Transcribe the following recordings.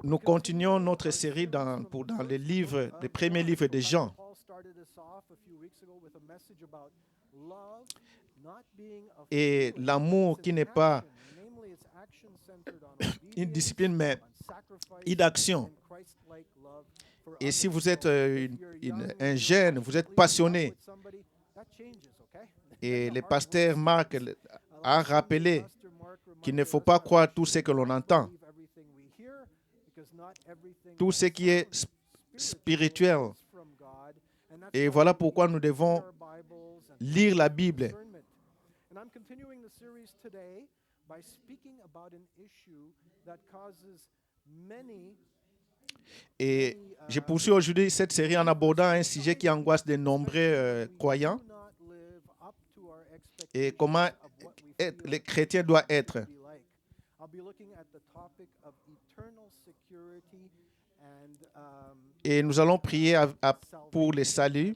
Nous continuons notre série dans les premiers livres de Jean. Et l'amour qui n'est pas une discipline, mais une action. Et si vous êtes un jeune, vous êtes passionné. Et le pasteur Marc a rappelé qu'il ne faut pas croire tout ce que l'on entend. Tout ce qui est spirituel. Et voilà pourquoi nous devons lire la Bible. Et je poursuis aujourd'hui cette série en abordant un sujet qui angoisse de nombreux croyants et comment les chrétiens doivent être. Et nous allons prier pour le salut.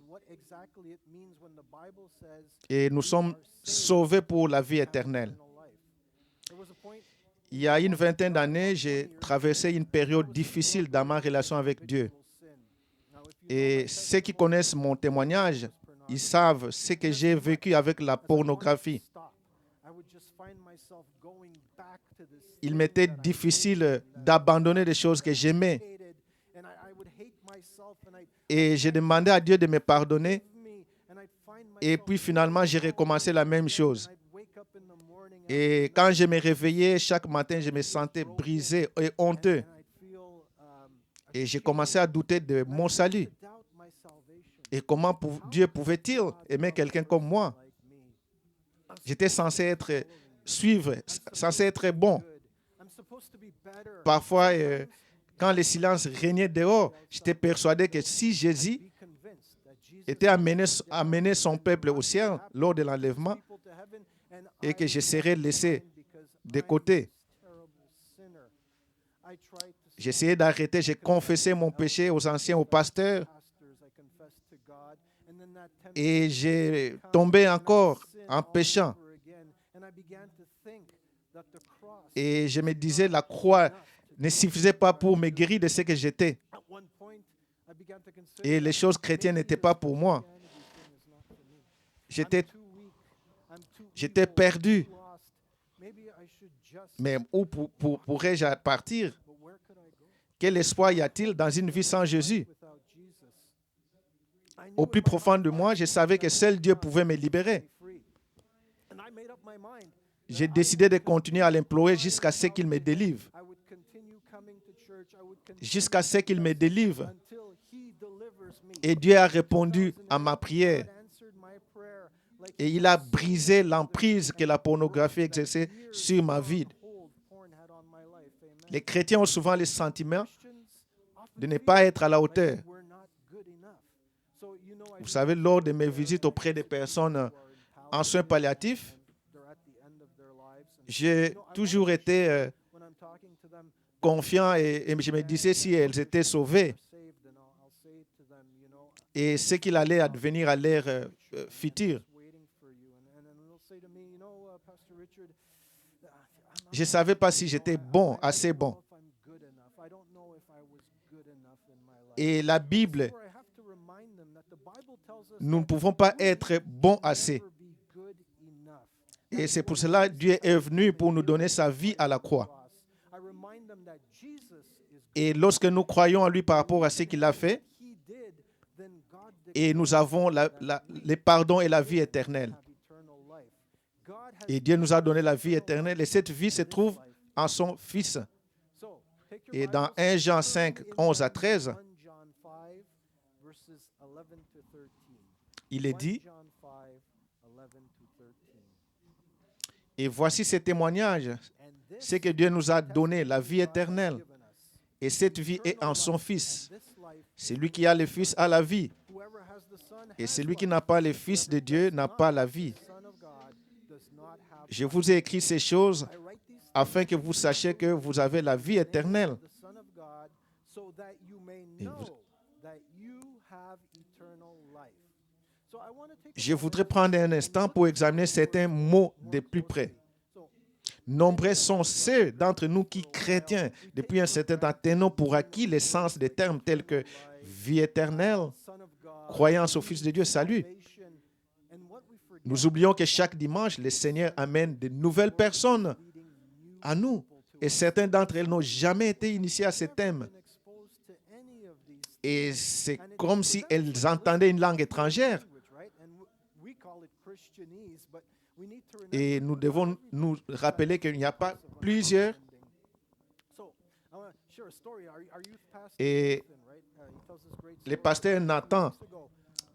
Et nous sommes sauvés pour la vie éternelle. Il y a une vingtaine d'années, j'ai traversé une période difficile dans ma relation avec Dieu. Et ceux qui connaissent mon témoignage, ils savent ce que j'ai vécu avec la pornographie. Il m'était difficile d'abandonner des choses que j'aimais. Et j'ai demandé à Dieu de me pardonner. Et puis finalement, j'ai recommencé la même chose. Et quand je me réveillais, chaque matin, je me sentais brisé et honteux. Et j'ai commencé à douter de mon salut. Et comment Dieu pouvait-il aimer quelqu'un comme moi? J'étais censé censé être bon. Parfois, quand le silence régnait dehors, j'étais persuadé que si Jésus était amené son peuple au ciel lors de l'enlèvement et que je serais laissé de côté, j'essayais d'arrêter, j'ai confessé mon péché aux anciens, aux pasteurs, et j'ai tombé encore en péchant. Et je me disais, la croix ne suffisait pas pour me guérir de ce que j'étais. Et les choses chrétiennes n'étaient pas pour moi. J'étais perdu. Mais où pourrais-je partir? Quel espoir y a-t-il dans une vie sans Jésus? Au plus profond de moi, je savais que seul Dieu pouvait me libérer. J'ai décidé de continuer à l'implorer jusqu'à ce qu'il me délivre. Jusqu'à ce qu'il me délivre. Et Dieu a répondu à ma prière. Et il a brisé l'emprise que la pornographie exerçait sur ma vie. Les chrétiens ont souvent le sentiment de ne pas être à la hauteur. Vous savez, lors de mes visites auprès des personnes en soins palliatifs, j'ai toujours été confiant et je me disais si elles étaient sauvées et ce qu'il allait advenir à leur futur. Je ne savais pas si j'étais bon, assez bon. Et la Bible, nous ne pouvons pas être bons assez. Et c'est pour cela que Dieu est venu pour nous donner sa vie à la croix. Et lorsque nous croyons en lui par rapport à ce qu'il a fait, et nous avons le pardon et la vie éternelle. Et Dieu nous a donné la vie éternelle et cette vie se trouve en son Fils. Et dans 1 Jean 5, 11 à 13, il est dit, et voici ce témoignage, c'est que Dieu nous a donné la vie éternelle. Et cette vie est en son Fils. Celui qui a le Fils a la vie. Et celui qui n'a pas le Fils de Dieu n'a pas la vie. Je vous ai écrit ces choses afin que vous sachiez que vous avez la vie éternelle. Je voudrais prendre un instant pour examiner certains mots de plus près. Nombreux sont ceux d'entre nous qui, chrétiens, depuis un certain temps, tenons pour acquis l'essence des termes tels que vie éternelle, croyance au Fils de Dieu, salut. Nous oublions que chaque dimanche, le Seigneur amène de nouvelles personnes à nous. Et certains d'entre elles n'ont jamais été initiés à ces thèmes. Et c'est comme si elles entendaient une langue étrangère. Et nous devons nous rappeler qu'il n'y a pas plusieurs. Et le pasteur Nathan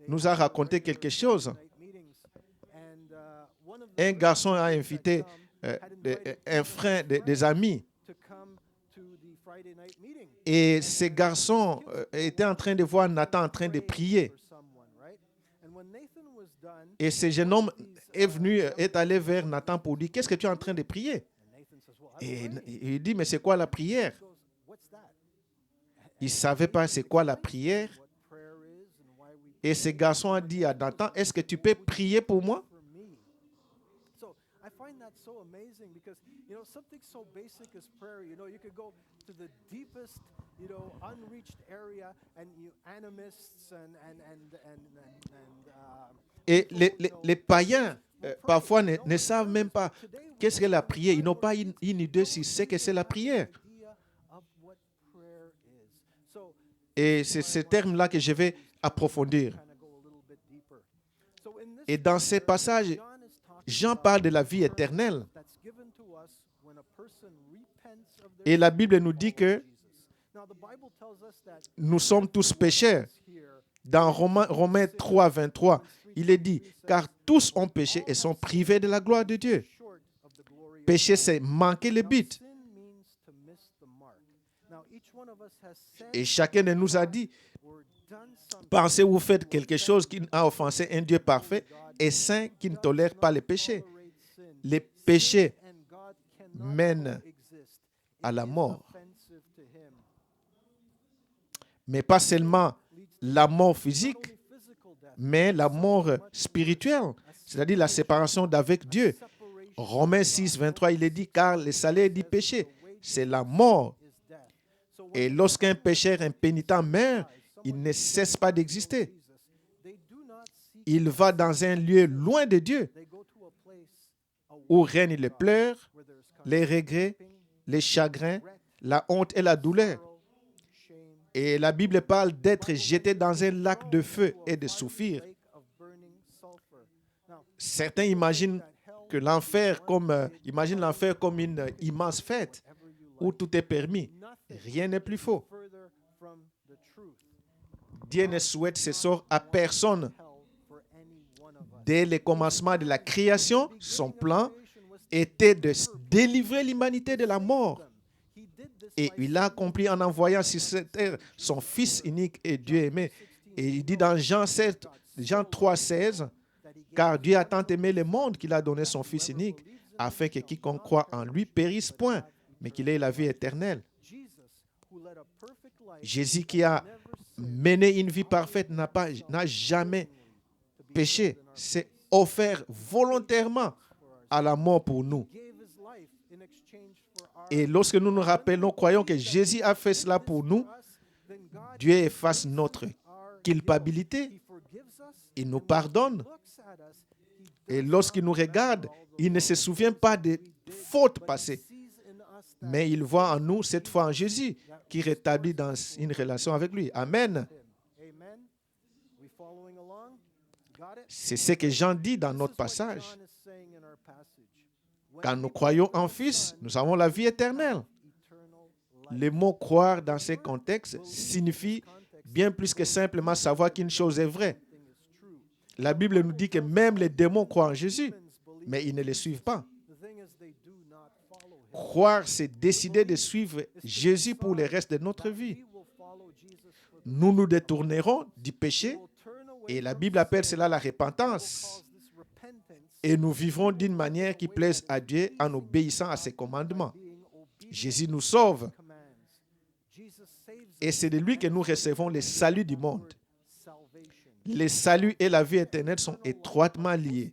nous a raconté quelque chose. Un garçon a invité un frère, des amis. Et ces garçons étaient en train de voir Nathan en train de prier. Et ce jeune homme est allé vers Nathan pour dire, qu'est-ce que tu es en train de prier? Et il dit, mais c'est quoi la prière? Il ne savait pas c'est quoi la prière. Et ce garçon a dit à Nathan, est-ce que tu peux prier pour moi? Et les païens, parfois, ne savent même pas qu'est-ce que la prière. Ils n'ont pas une idée sur ce que c'est la prière. Et c'est ce terme-là que je vais approfondir. Et dans ces passages, Jean parle de la vie éternelle. Et la Bible nous dit que nous sommes tous pécheurs. Dans Romains 3, 23, il est dit, car tous ont péché et sont privés de la gloire de Dieu. Péché, c'est manquer le but. Et chacun de nous a dit, pensez vous faites quelque chose qui a offensé un Dieu parfait et saint qui ne tolère pas les péchés. Les péchés mènent à la mort. Mais pas seulement la mort physique, mais la mort spirituelle, c'est-à-dire la séparation d'avec Dieu. Romains 6, 23, il est dit, car le salaire du péché, c'est la mort. Et lorsqu'un pécheur impénitent meurt, il ne cesse pas d'exister. Il va dans un lieu loin de Dieu, où règnent les pleurs, les regrets, les chagrins, la honte et la douleur. Et la Bible parle d'être jeté dans un lac de feu et de souffrir. Certains imaginent que l'enfer comme une immense fête où tout est permis. Rien n'est plus faux. Dieu ne souhaite ce sort à personne. Dès le commencement de la création, son plan était de délivrer l'humanité de la mort. Et il l'a accompli en envoyant sur cette terre son Fils unique et Dieu aimé. Et il dit dans Jean 3, 16, car Dieu a tant aimé le monde qu'il a donné son Fils unique, afin que quiconque croit en lui périsse point, mais qu'il ait la vie éternelle. Jésus qui a mené une vie parfaite n'a jamais péché, s'est offert volontairement à la mort pour nous. Et lorsque nous nous rappelons, croyons que Jésus a fait cela pour nous, Dieu efface notre culpabilité, il nous pardonne. Et lorsqu'il nous regarde, il ne se souvient pas des fautes passées, mais il voit en nous, cette fois en Jésus, qui rétablit dans une relation avec lui. Amen. C'est ce que Jean dit dans notre passage. Quand nous croyons en Fils, nous avons la vie éternelle. Le mot croire dans ces contextes signifie bien plus que simplement savoir qu'une chose est vraie. La Bible nous dit que même les démons croient en Jésus, mais ils ne le suivent pas. Croire, c'est décider de suivre Jésus pour le reste de notre vie. Nous nous détournerons du péché, et la Bible appelle cela la repentance. Et nous vivrons d'une manière qui plaise à Dieu en obéissant à ses commandements. Jésus nous sauve. Et c'est de lui que nous recevons le salut du monde. Le salut et la vie éternelle sont étroitement liés.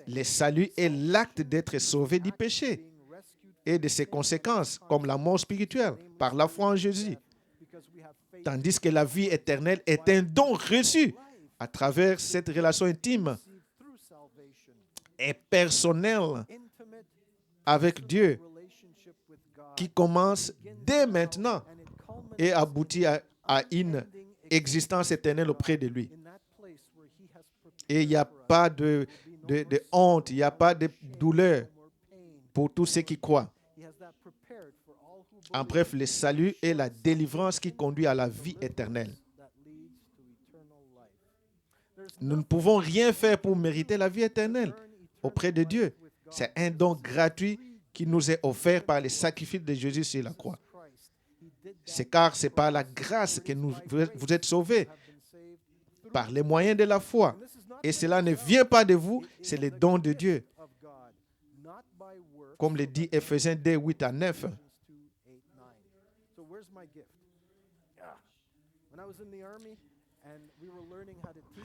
Le salut est l'acte d'être sauvé du péché et de ses conséquences, comme la mort spirituelle, par la foi en Jésus. Tandis que la vie éternelle est un don reçu à travers cette relation intime et personnelle avec Dieu qui commence dès maintenant et aboutit à une existence éternelle auprès de lui. Et il n'y a pas de honte, il n'y a pas de douleur pour tous ceux qui croient. En bref, le salut est la délivrance qui conduit à la vie éternelle. Nous ne pouvons rien faire pour mériter la vie éternelle auprès de Dieu. C'est un don gratuit qui nous est offert par le sacrifice de Jésus sur la croix. C'est car c'est par la grâce que vous êtes sauvés, par les moyens de la foi. Et cela ne vient pas de vous, c'est le don de Dieu. Comme le dit Éphésiens 2, 8 à 9.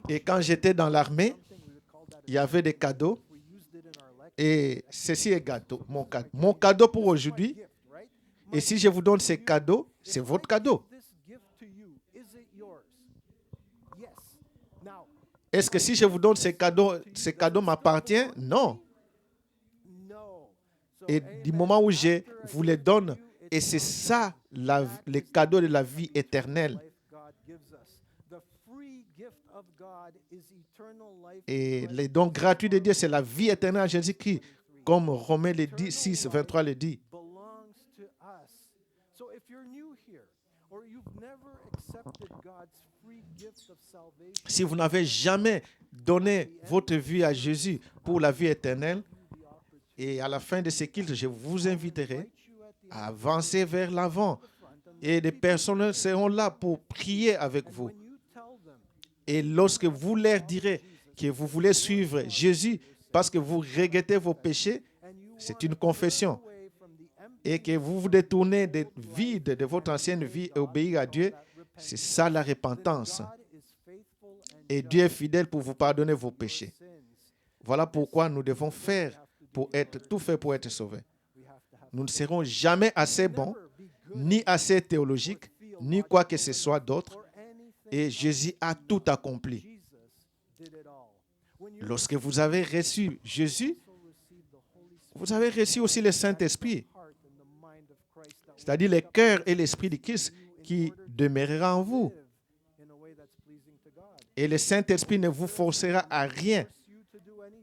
Et quand j'étais dans l'armée, il y avait des cadeaux. Et ceci est gâteau, mon cadeau pour aujourd'hui. Et si je vous donne ces cadeaux, c'est votre cadeau. Est-ce que si je vous donne ces cadeaux m'appartiennent? Non. Et du moment où je vous les donne, et c'est ça le cadeau de la vie éternelle. Et les dons gratuits de Dieu, c'est la vie éternelle à Jésus-Christ, comme Romains 6, 23 le dit. Si vous n'avez jamais donné votre vie à Jésus pour la vie éternelle, et à la fin de ce culte, je vous inviterai à avancer vers l'avant. Et des personnes seront là pour prier avec vous. Et lorsque vous leur direz que vous voulez suivre Jésus parce que vous regrettez vos péchés, c'est une confession. Et que vous vous détournez des vides de votre ancienne vie et obéir à Dieu, c'est ça la repentance. Et Dieu est fidèle pour vous pardonner vos péchés. Voilà pourquoi nous devons tout faire pour être sauvés. Nous ne serons jamais assez bons, ni assez théologiques, ni quoi que ce soit d'autre. Et Jésus a tout accompli. Lorsque vous avez reçu Jésus, vous avez reçu aussi le Saint-Esprit, c'est-à-dire le cœur et l'Esprit de Christ qui demeurera en vous. Et le Saint-Esprit ne vous forcera à rien,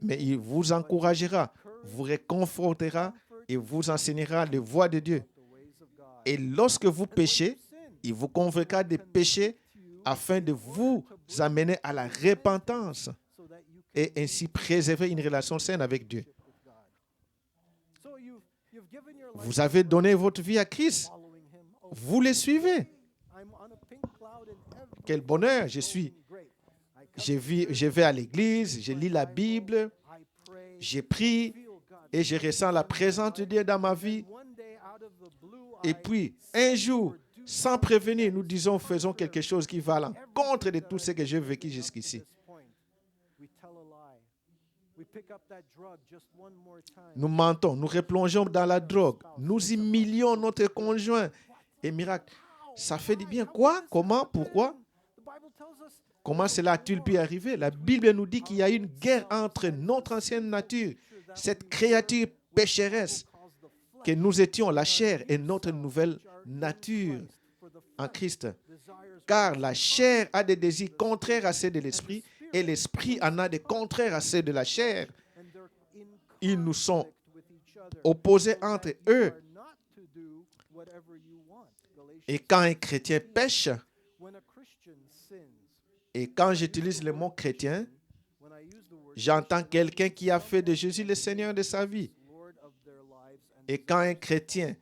mais il vous encouragera, vous réconfortera et vous enseignera les voies de Dieu. Et lorsque vous péchez, il vous convaincra de pécher afin de vous amener à la repentance et ainsi préserver une relation saine avec Dieu. Vous avez donné votre vie à Christ. Vous le suivez. Quel bonheur je suis. Je vais à l'église, je lis la Bible, je prie et je ressens la présence de Dieu dans ma vie. Et puis, un jour, sans prévenir, nous disons, faisons quelque chose qui va à l'encontre de tout ce que j'ai vécu jusqu'ici. Nous mentons, nous replongeons dans la drogue, nous humilions notre conjoint. Et miracle, ça fait du bien. Quoi? Comment? Pourquoi? Comment cela a-t-il pu arriver? La Bible nous dit qu'il y a une guerre entre notre ancienne nature, cette créature pécheresse que nous étions, la chair, et notre nouvelle nature en Christ. Car la chair a des désirs contraires à ceux de l'esprit et l'esprit en a des contraires à ceux de la chair. Ils nous sont opposés entre eux. Et quand un chrétien pêche, et quand j'utilise le mot chrétien, j'entends quelqu'un qui a fait de Jésus le Seigneur de sa vie. Et quand un chrétien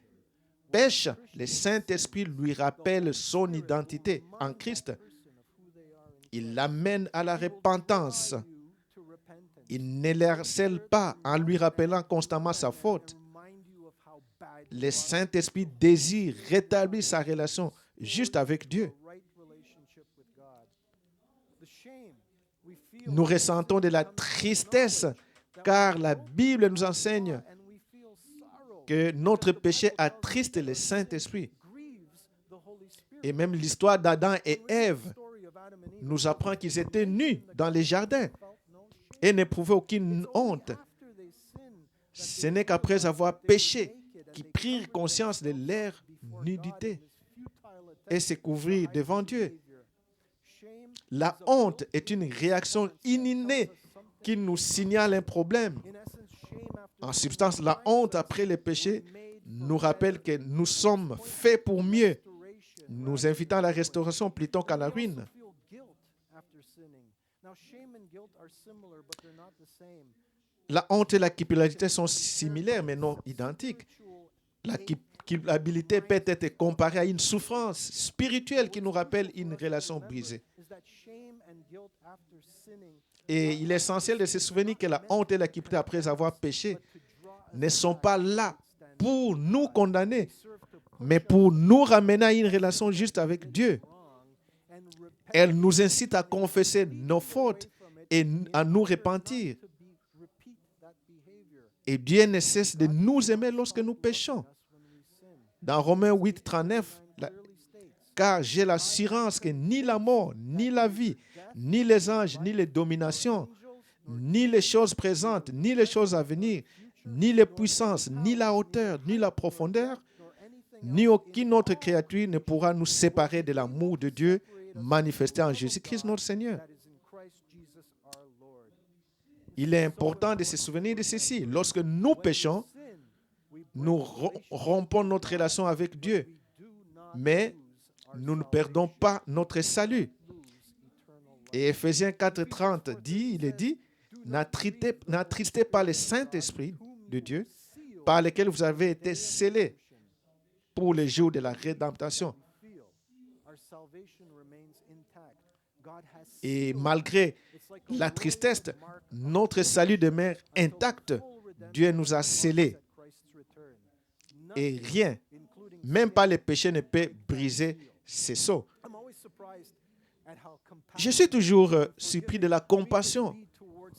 pêche, le Saint-Esprit lui rappelle son identité en Christ. Il l'amène à la repentance. Il ne l'harcèle pas en lui rappelant constamment sa faute. Le Saint-Esprit désire rétablir sa relation juste avec Dieu. Nous ressentons de la tristesse car la Bible nous enseigne que notre péché attriste le Saint-Esprit. Et même l'histoire d'Adam et Ève nous apprend qu'ils étaient nus dans les jardins et n'éprouvaient aucune honte. Ce n'est qu'après avoir péché qu'ils prirent conscience de leur nudité et se couvrirent devant Dieu. La honte est une réaction innée qui nous signale un problème. En substance, la honte après le péché nous rappelle que nous sommes faits pour mieux, nous invitant à la restauration plutôt qu'à la ruine. La honte et la culpabilité sont similaires mais non identiques. La culpabilité peut être comparée à une souffrance spirituelle qui nous rappelle une relation brisée. Et il est essentiel de se souvenir que la honte et la culpabilité après avoir péché ne sont pas là pour nous condamner, mais pour nous ramener à une relation juste avec Dieu. Elle nous incite à confesser nos fautes et à nous repentir. Et Dieu ne cesse de nous aimer lorsque nous péchons. Dans Romains 8, 39, car j'ai l'assurance que ni la mort, ni la vie, ni les anges, ni les dominations, ni les choses présentes, ni les choses à venir, ni les puissances, ni la hauteur, ni la profondeur, ni aucune autre créature ne pourra nous séparer de l'amour de Dieu manifesté en Jésus-Christ notre Seigneur. Il est important de se souvenir de ceci. Lorsque nous péchons, nous rompons notre relation avec Dieu, mais nous ne perdons pas notre salut. Et Éphésiens 4,30 dit, il est dit, n'attristez pas le Saint-Esprit de Dieu, par lequel vous avez été scellés pour le jour de la rédemption. Et malgré la tristesse, notre salut demeure intact. Dieu nous a scellés. Et rien, même pas le péché, ne peut briser ces sceaux. Je suis toujours surpris de la compassion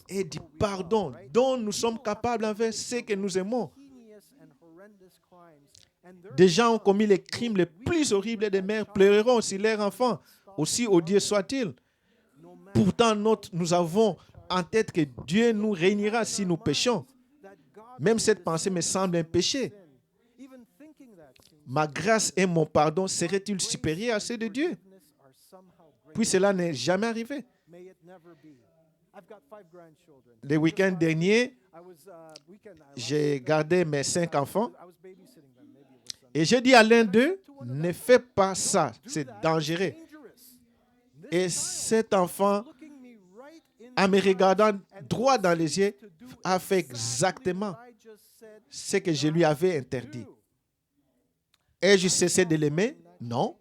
et du pardon dont nous sommes capables envers ceux que nous aimons. Des gens ont commis les crimes les plus horribles et des mères pleureront sur leurs enfants, aussi odieux soit-il. Pourtant, nous avons en tête que Dieu nous réunira si nous péchons. Même cette pensée me semble un péché. Ma grâce et mon pardon seraient-ils supérieurs à ceux de Dieu? Puis cela n'est jamais arrivé. Le week-end dernier, j'ai gardé mes 5 enfants et j'ai dit à l'un d'eux, ne fais pas ça, c'est dangereux. Et cet enfant, en me regardant droit dans les yeux, a fait exactement ce que je lui avais interdit. Ai-je cessé de l'aimer? Non.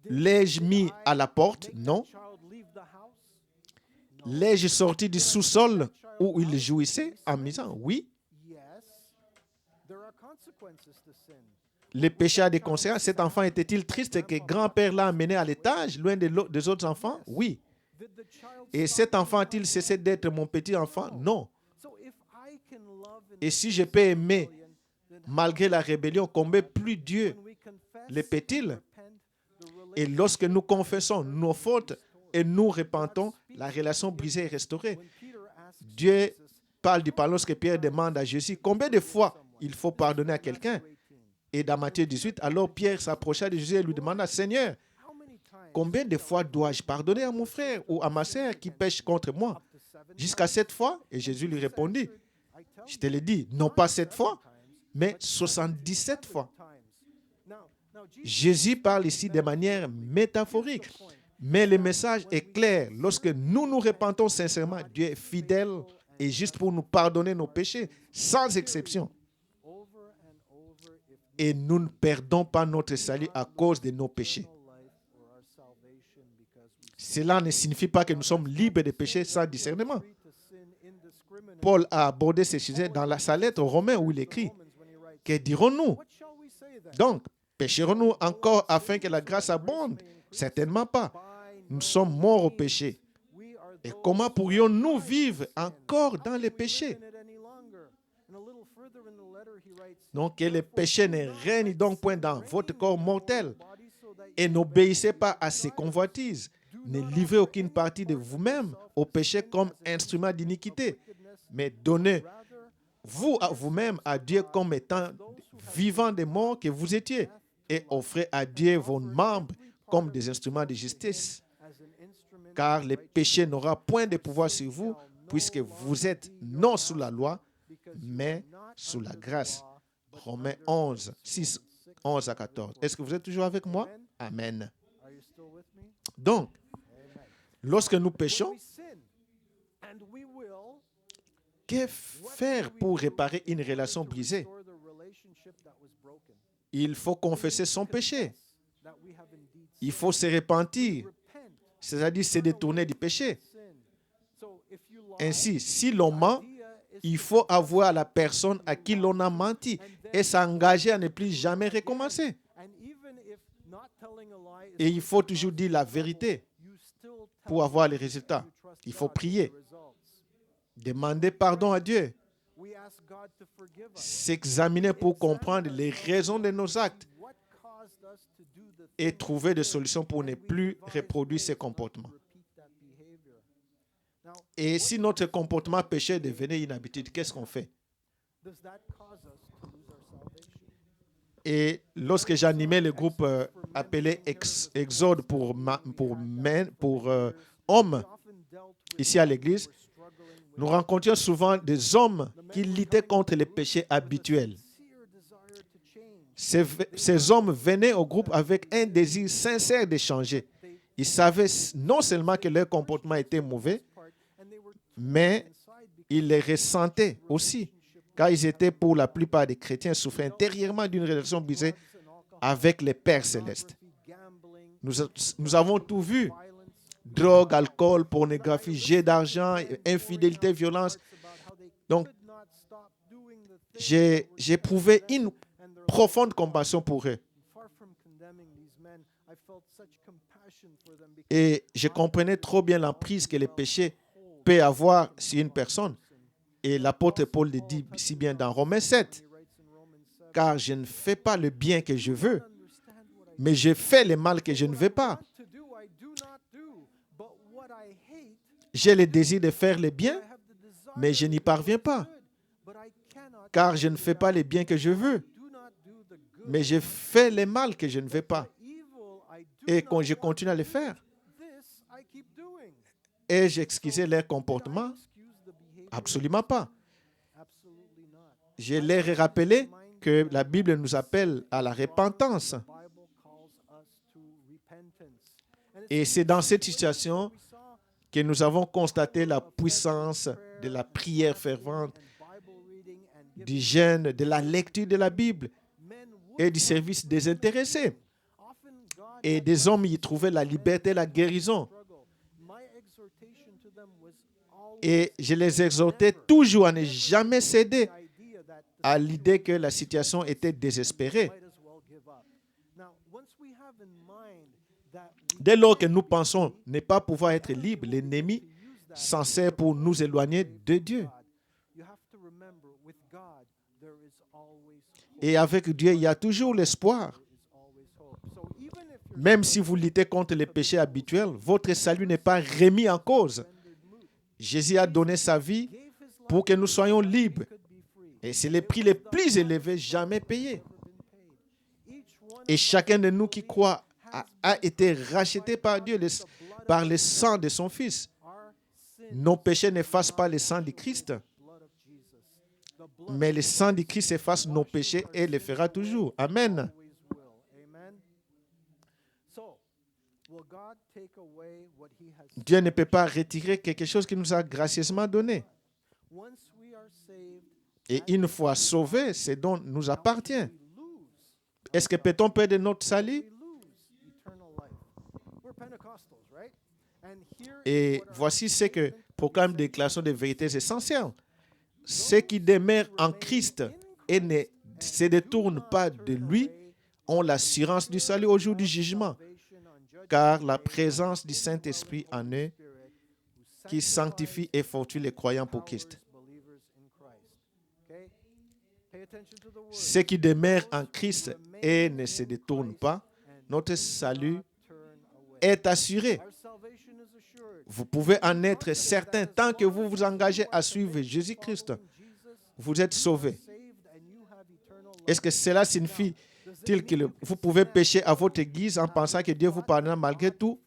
L'ai-je mis à la porte? Non. L'ai-je sorti du sous-sol où il jouissait en misant? Oui. Le péché a des conséquences. Cet enfant était-il triste que grand-père l'a amené à l'étage, loin des autres enfants? Oui. Et cet enfant a-t-il cessé d'être mon petit enfant? Non. Et si je peux aimer malgré la rébellion, combien plus Dieu le peut-il? Et lorsque nous confessons nos fautes et nous repentons, la relation brisée est restaurée. Dieu parle du pardon lorsque Pierre demande à Jésus combien de fois il faut pardonner à quelqu'un. Et dans Matthieu 18, alors Pierre s'approcha de Jésus et lui demanda, Seigneur, combien de fois dois-je pardonner à mon frère ou à ma sœur qui pêche contre moi? Jusqu'à 7 fois? Et Jésus lui répondit, je te l'ai dit, non pas 7 fois, mais 77 fois. Jésus parle ici de manière métaphorique, mais le message est clair. Lorsque nous nous repentons sincèrement, Dieu est fidèle et juste pour nous pardonner nos péchés, sans exception. Et nous ne perdons pas notre salut à cause de nos péchés. Cela ne signifie pas que nous sommes libres de pécher sans discernement. Paul a abordé ce sujet dans sa lettre aux Romains où il écrit, que dirons-nous? Donc, pécherons-nous encore afin que la grâce abonde? Certainement pas. Nous sommes morts au péché. Et comment pourrions-nous vivre encore dans les péchés? Donc, que les péchés ne règnent donc point dans votre corps mortel et n'obéissez pas à ses convoitises. Ne livrez aucune partie de vous-même au péché comme instrument d'iniquité, mais donnez-vous à vous-même à Dieu comme étant vivant des morts que vous étiez et offrez à Dieu vos membres comme des instruments de justice. Car le péché n'aura point de pouvoir sur vous puisque vous êtes non sous la loi, mais sous la grâce. Romains 11, 6, 11 à 14. Est-ce que vous êtes toujours avec moi? Amen. Donc, lorsque nous péchons, que faire pour réparer une relation brisée? Il faut confesser son péché. Il faut se repentir, c'est-à-dire se détourner du péché. Ainsi, si l'on ment, il faut avouer à la personne à qui l'on a menti et s'engager à ne plus jamais recommencer. Et il faut toujours dire la vérité pour avoir les résultats. Il faut prier, demander pardon à Dieu, s'examiner pour comprendre les raisons de nos actes et trouver des solutions pour ne plus reproduire ces comportements. Et si notre comportement péché devenait une habitude, qu'est-ce qu'on fait? Et lorsque j'animais le groupe appelé Exode pour hommes, ici à l'église, nous rencontrions souvent des hommes qui luttaient contre les péchés habituels. Ces hommes venaient au groupe avec un désir sincère de changer. Ils savaient non seulement que leur comportement était mauvais, mais ils les ressentaient aussi, car ils étaient pour la plupart des chrétiens souffrant intérieurement d'une relation brisée avec les Pères célestes. Nous avons tout vu. Drogue, alcool, pornographie, jets d'argent, infidélité, violence. Donc, j'ai éprouvé une profonde compassion pour eux. Et je comprenais trop bien l'emprise que le péché peut avoir sur une personne. Et l'apôtre Paul le dit si bien dans Romains 7. Car je ne fais pas le bien que je veux, mais je fais le mal que je ne veux pas. J'ai le désir de faire le bien, mais je n'y parviens pas. Car je ne fais pas le bien que je veux, mais je fais le mal que je ne veux pas. Et quand je continue à le faire, et j'excusais leur comportement? Absolument pas. Je leur ai rappelé que la Bible nous appelle à la repentance. Et c'est dans cette situation que nous avons constaté la puissance de la prière fervente, du jeûne, de la lecture de la Bible et du service désintéressé. Et des hommes y trouvaient la liberté et la guérison. Et je les exhortais toujours à ne jamais céder à l'idée que la situation était désespérée. Dès lors que nous pensons ne pas pouvoir être libres, l'ennemi s'en sert pour nous éloigner de Dieu. Et avec Dieu, il y a toujours l'espoir. Même si vous luttez contre les péchés habituels, votre salut n'est pas remis en cause. Jésus a donné sa vie pour que nous soyons libres. Et c'est le prix le plus élevé jamais payé. Et chacun de nous qui croit a été racheté par Dieu par le sang de son Fils. Nos péchés n'effacent pas le sang du Christ. Mais le sang du Christ efface nos péchés et les fera toujours. Amen. Dieu ne peut pas retirer quelque chose qu'il nous a gracieusement donné. Et une fois sauvé, c'est dont nous appartient. Est-ce que peut-on perdre notre salut? Et voici ce que proclame la déclaration des vérités essentielles. Ceux qui demeurent en Christ et ne se détournent pas de lui ont l'assurance du salut au jour du jugement, car la présence du Saint-Esprit en eux qui sanctifie et fortifie les croyants pour Christ. Ceux qui demeurent en Christ et ne se détournent pas, notre salut est assuré. Vous pouvez en être certain tant que vous vous engagez à suivre Jésus-Christ. Vous êtes sauvés. Est-ce que cela signifie-t-il que vous pouvez pécher à votre guise en pensant que Dieu vous pardonne malgré tout?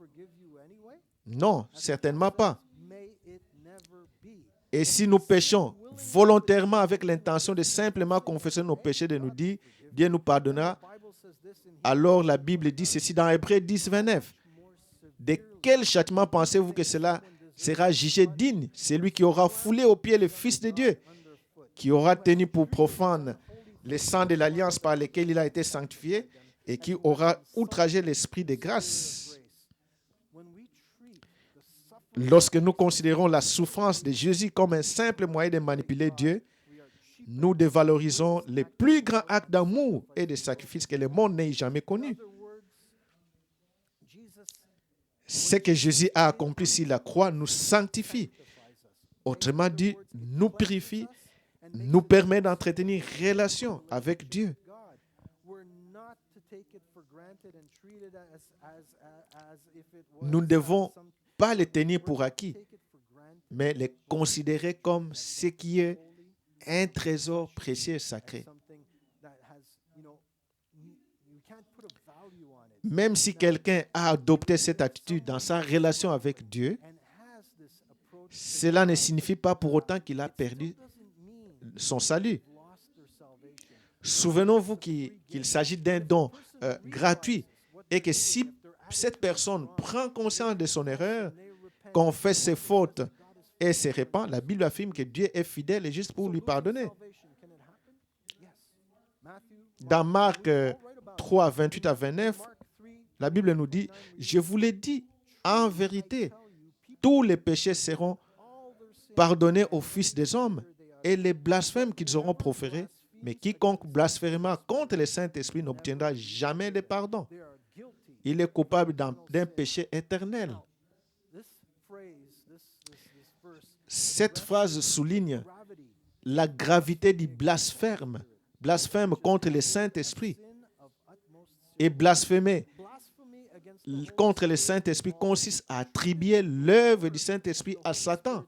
Non, certainement pas. Et si nous péchons volontairement avec l'intention de simplement confesser nos péchés, de nous dire Dieu nous pardonnera, alors la Bible dit ceci dans Hébreux 10, 29. De quel châtiment pensez-vous que cela sera jugé digne? Celui qui aura foulé aux pieds le Fils de Dieu, qui aura tenu pour profane le sang de l'alliance par lequel il a été sanctifié et qui aura outragé l'esprit de grâce. Lorsque nous considérons la souffrance de Jésus comme un simple moyen de manipuler Dieu, nous dévalorisons les plus grands actes d'amour et de sacrifice que le monde n'ait jamais connus. Ce que Jésus a accompli sur la croix nous sanctifie. Autrement dit, nous purifie, nous permet d'entretenir relation avec Dieu. Nous ne devons pas les tenir pour acquis, mais les considérer comme ce qui est un trésor précieux et sacré. Même si quelqu'un a adopté cette attitude dans sa relation avec Dieu, cela ne signifie pas pour autant qu'il a perdu son salut. Souvenons-vous qu'il s'agit d'un don gratuit et que si cette personne prend conscience de son erreur, confesse ses fautes et se répand, la Bible affirme que Dieu est fidèle et juste pour lui pardonner. Dans Marc 3, 28 à 29, la Bible nous dit, « Je vous l'ai dit, en vérité, tous les péchés seront pardonnés aux fils des hommes et les blasphèmes qu'ils auront proférés, mais quiconque blasphémera contre le Saint-Esprit n'obtiendra jamais de pardon. Il est coupable d'un péché éternel. » Cette phrase souligne la gravité du blasphème. Blasphème contre le Saint-Esprit. Et blasphémer contre le Saint-Esprit consiste à attribuer l'œuvre du Saint-Esprit à Satan.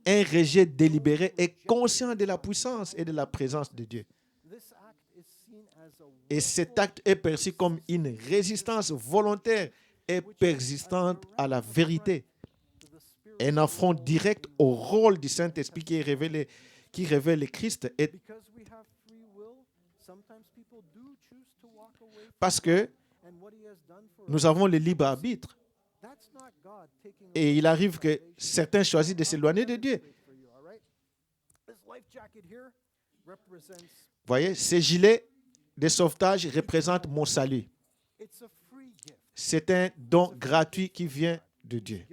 Un rejet délibéré et conscient de la puissance et de la présence de Dieu. Et cet acte est perçu comme une résistance volontaire et persistante à la vérité. Un affront direct au rôle du Saint-Esprit qui révèle le Christ. Et parce que nous avons le libre arbitre. Et il arrive que certains choisissent de s'éloigner de Dieu. Voyez, ces gilets de sauvetage représentent mon salut. C'est un don gratuit qui vient de Dieu.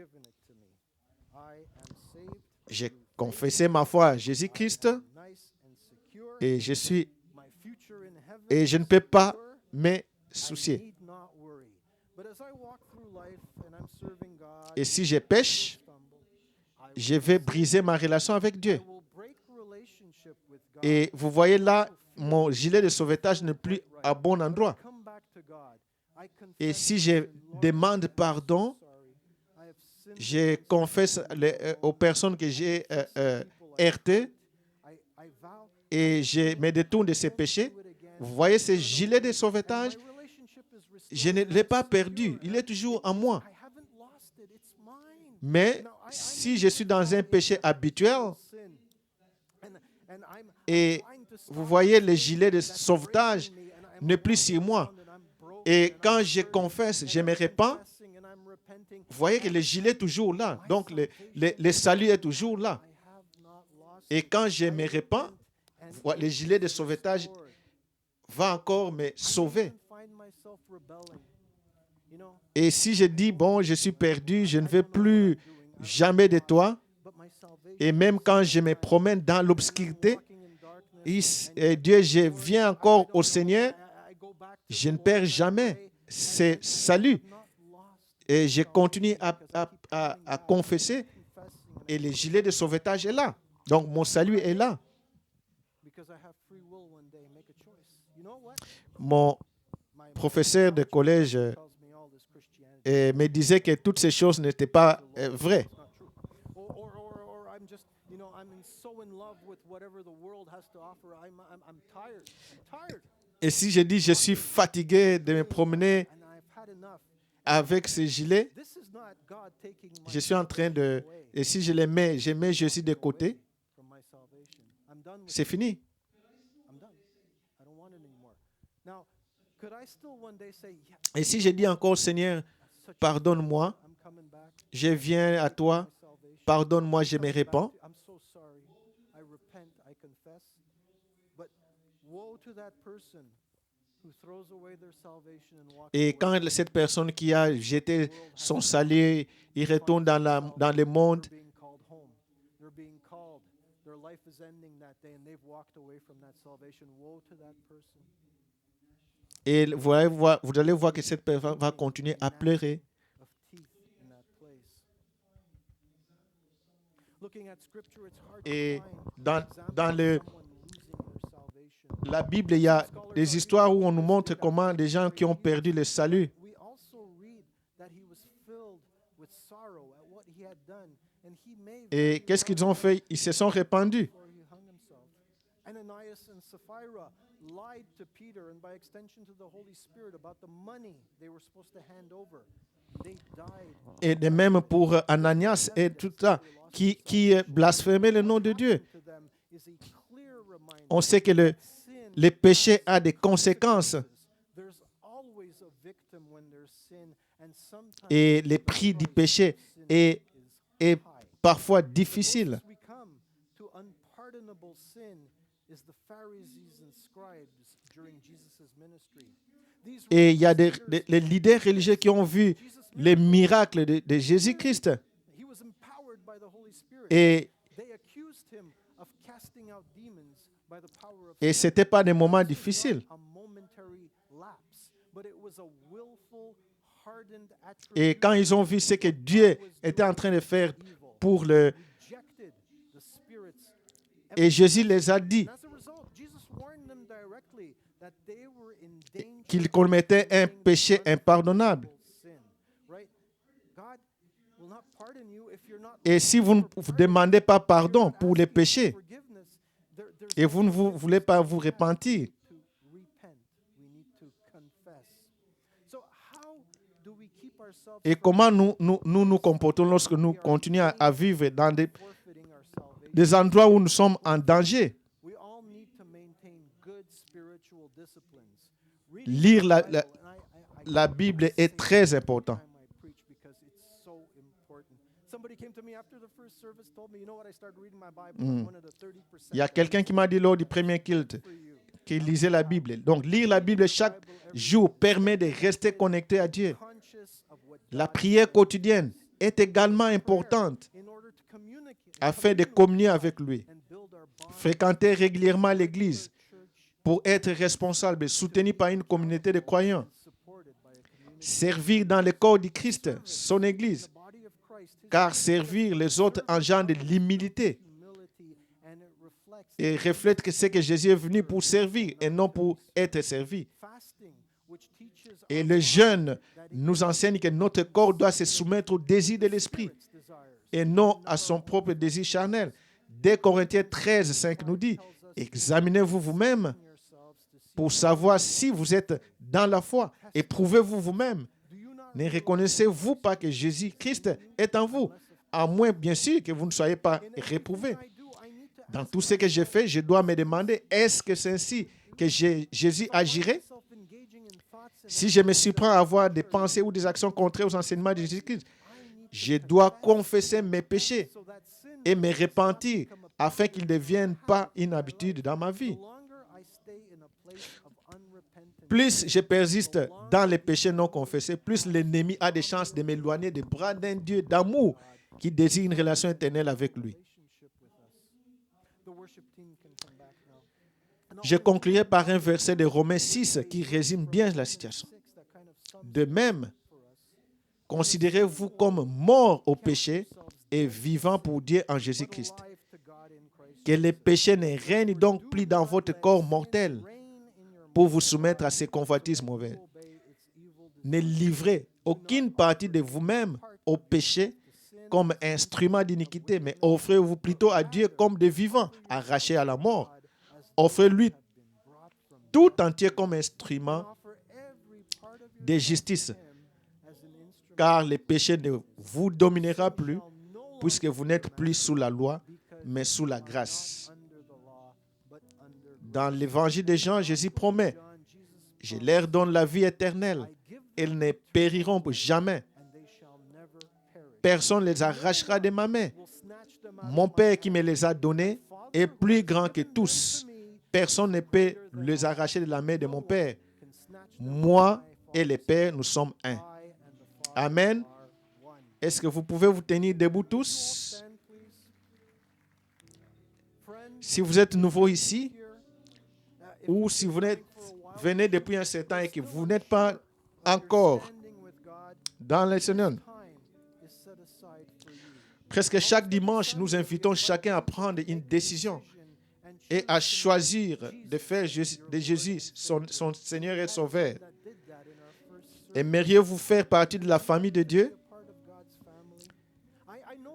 J'ai confessé ma foi à Jésus-Christ et je ne peux pas me soucier. Et si je pêche, je vais briser ma relation avec Dieu. Et vous voyez là, mon gilet de sauvetage n'est plus à bon endroit. Et si je demande pardon, je confesse aux personnes que j'ai heurtées et je me détourne de ces péchés. Vous voyez ce gilet de sauvetage? Je ne l'ai pas perdu. Il est toujours en moi. Mais si je suis dans un péché habituel et vous voyez le gilet de sauvetage n'est plus sur moi. Et quand je confesse, je me répands, vous voyez que le gilet est toujours là. Donc, le salut est toujours là. Et quand je me répands, le gilet de sauvetage va encore me sauver. Et si je dis, bon, je suis perdu, je ne veux plus jamais de toi, et même quand je me promène dans l'obscurité, et Dieu, je viens encore au Seigneur, je ne perds jamais ce salut. Et j'ai continué à confesser et le gilet de sauvetage est là. Donc mon salut est là. Mon professeur de collège me disait que toutes ces choses n'étaient pas vraies. Et si je dis je suis fatigué de me promener avec ces gilets, je suis en train de... Et si je les mets, je mets Jésus de côté, c'est fini. Et si je dis encore, Seigneur, pardonne-moi, je viens à toi, pardonne-moi, je me répands. Et quand cette personne qui a jeté son salut, il retourne dans le monde, et vous allez voir que cette personne va continuer à pleurer. Et dans la Bible, il y a des histoires où on nous montre comment des gens qui ont perdu le salut. Et qu'est-ce qu'ils ont fait? Ils se sont répandus. Et de même pour Ananias et tout ça, qui blasphémait le nom de Dieu. On sait que le péché a des conséquences. Et le prix du péché est parfois difficile. Et il y a les leaders religieux qui ont vu les miracles de Jésus-Christ. Et ce n'était pas des moments difficiles. Et quand ils ont vu ce que Dieu était en train de faire pour le... Et Jésus les a dit qu'ils commettaient un péché impardonnable. Et si vous ne demandez pas pardon pour les péchés, et vous ne voulez pas vous repentir, et comment nous comportons lorsque nous continuons à vivre dans des endroits où nous sommes en danger? Lire la Bible est très important. Il y a quelqu'un qui m'a dit lors du premier culte qu'il lisait la Bible. Donc, lire la Bible chaque jour permet de rester connecté à Dieu. La prière quotidienne est également importante afin de communier avec lui. Fréquenter régulièrement l'église pour être responsable et soutenu par une communauté de croyants. Servir dans le corps du Christ, son église. Car servir les autres engendre l'humilité et reflète que c'est que Jésus est venu pour servir et non pour être servi. Et le jeûne nous enseigne que notre corps doit se soumettre au désir de l'esprit et non à son propre désir charnel. 2 Corinthiens 13, 5 nous dit, examinez-vous vous-même pour savoir si vous êtes dans la foi. Éprouvez-vous vous-même. Ne reconnaissez-vous pas que Jésus-Christ est en vous, à moins bien sûr que vous ne soyez pas réprouvé. Dans tout ce que j'ai fait, je dois me demander, est-ce que c'est ainsi que Jésus agirait? Si je me surprends à avoir des pensées ou des actions contraires aux enseignements de Jésus-Christ, je dois confesser mes péchés et me repentir afin qu'ils ne deviennent pas une habitude dans ma vie. Plus je persiste dans les péchés non confessés, plus l'ennemi a des chances de m'éloigner des bras d'un Dieu d'amour qui désire une relation éternelle avec lui. Je conclurai par un verset de Romains 6 qui résume bien la situation. De même, considérez-vous comme mort au péché et vivant pour Dieu en Jésus-Christ. Que les péchés ne règnent donc plus dans votre corps mortel pour vous soumettre à ces convoitises mauvaises. Ne livrez aucune partie de vous-même au péché comme instrument d'iniquité, mais offrez-vous plutôt à Dieu comme des vivants, arrachés à la mort. Offrez-lui tout entier comme instrument de justice, car le péché ne vous dominera plus, puisque vous n'êtes plus sous la loi, mais sous la grâce. Dans l'évangile de Jean, Jésus promet, « Je leur donne la vie éternelle, ils ne périront jamais. Personne ne les arrachera de ma main. Mon Père qui me les a donnés est plus grand que tous. Personne ne peut les arracher de la main de mon Père. Moi et le Père, nous sommes un. » Amen. Est-ce que vous pouvez vous tenir debout tous? Si vous êtes nouveau ici, ou si vous venez depuis un certain temps et que vous n'êtes pas encore dans le Seigneur, presque chaque dimanche, nous invitons chacun à prendre une décision et à choisir de faire de Jésus son Seigneur et Sauveur. Aimeriez-vous faire partie de la famille de Dieu?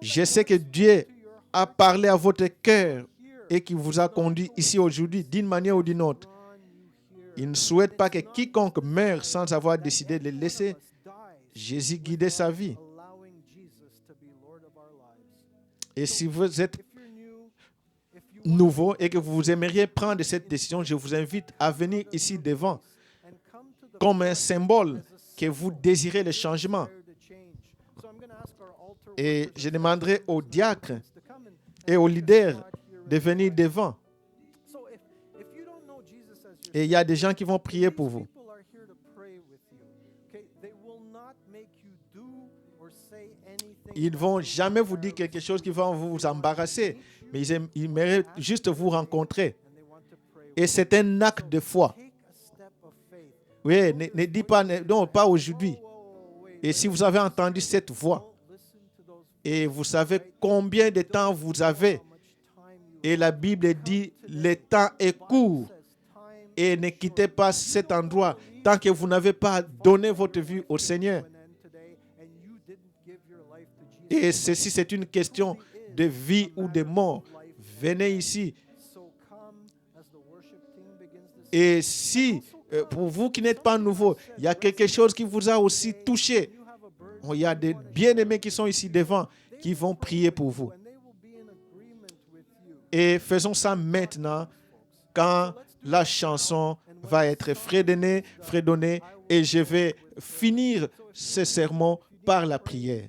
Je sais que Dieu a parlé à votre cœur et qui vous a conduit ici aujourd'hui d'une manière ou d'une autre. Il ne souhaite pas que quiconque meure sans avoir décidé de laisser Jésus guider sa vie. Et si vous êtes nouveau et que vous aimeriez prendre cette décision, je vous invite à venir ici devant comme un symbole que vous désirez le changement. Et je demanderai aux diacres et aux leaders de venir devant. Et il y a des gens qui vont prier pour vous. Ils ne vont jamais vous dire quelque chose qui va vous embarrasser, mais ils méritent juste vous rencontrer. Et c'est un acte de foi. Oui, ne dis pas, non, pas aujourd'hui. Et si vous avez entendu cette voix, et vous savez combien de temps vous avez, et la Bible dit, le temps est court, et ne quittez pas cet endroit tant que vous n'avez pas donné votre vie au Seigneur. Et ceci, c'est une question de vie ou de mort. Venez ici. Et si, pour vous qui n'êtes pas nouveau, il y a quelque chose qui vous a aussi touché, il y a des bien-aimés qui sont ici devant, qui vont prier pour vous. Et faisons ça maintenant, quand la chanson va être fredonnée, et je vais finir ce sermon par la prière.